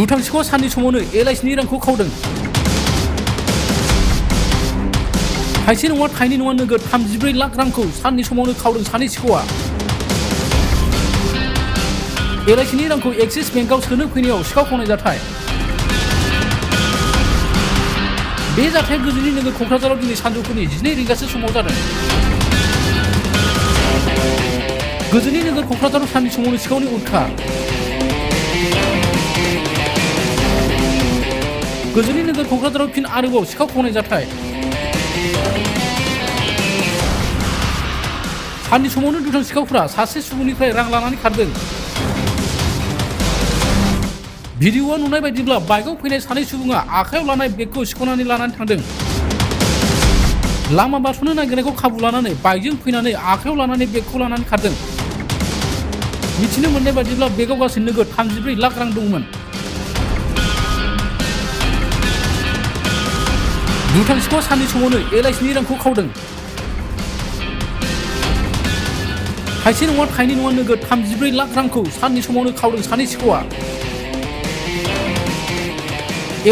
दुथांसेखौ साननि समावनो LICनि रांखौ खावदों। थाइसे नङा थाइनै नङा नोगोद 34 लाख रांखौ साननि समावनो खावदों सानै सिखावआ। LICनि रांखौ एक्सिस बेंकआव सोनो फैनायाव सिखाव खावनाय जाथाय। बे जाथाया गोजोननि नोगोर क'क्राझाराव दिनै सानजौफुनि 12 रिंगासो समाव जादों। गोजोननि नोगोर क'क्राझाराव साननि समावनो सिखावनि उदखार। गोजोननि नोगोर क'क्राझाराव फिन आरोबाव सिखाव खावनाय जाथाय। साननि समावनो दुथां सिखावफोरा सासे सुबुंनिफ्राय रां लानानै खारदों। भिडिअ'आव नुनाय बायदिब्ला बाइकआव फैनाय सानै सुबुङा आखायाव लानाय बेगखौ सिख'नानै लानानै थांदों। लामा बारस'नो नागिरनायखौ खाबु लानानै बाइकजों फैनानै आखायाव लानानै बेगखौ लानानै खारदों। मिथिनो मोननाय बायदिब्ला बेगाव गासै नोगोद 34 लाख रां दंमोन। दुथां सिखावआ साननि समावनो LICनि रांखौ खावदों। थाइसे नङा थाइनै नङा नोगोद 34 लाख रांखौ साननि समावनो खावदों सानै सिखावआ।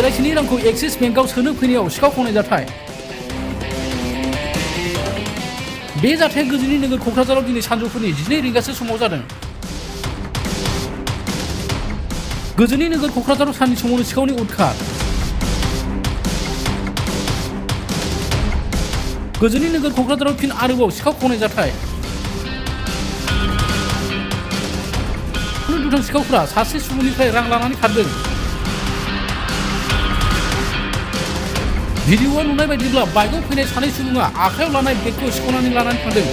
LICनि रांखौ एक्सिस बेंकआव सोनो फैनायाव सिखाव खावनाय जाथाय। बे जाथाया गोजोननि नोगोर क'क्राझाराव दिनै सानजौफुनि 12 रिंगासो समाव जादों। गोजोननि नोगोर क'क्राझाराव साननि समावनो सिखावनि उदखार। गोजोननि नोगोर क'क्राझाराव फिन आरोबाव सिखाव खावनाय जाथाय। दुथां सिखावफोरा सासे सुबुंनिफ्राय रां लानानै खारदों। भिडिअ'आव नुनाय बायदिब्ला बाइकआव फैनाय सानै सुबुङा आखायाव लानाय बेगखौ सिख'नानै लानानै थांदों।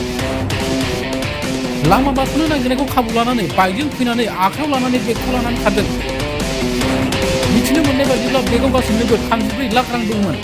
लामा बारस'नो नागिरनायखौ खाबु लानानै बाइकजों फैनानै आखायाव लानानै बेगखौ लानानै खारदों। मिथिनो मोननाय बायदिब्ला बेगाव गासै नोगोद 34 लाख रां दंमोन।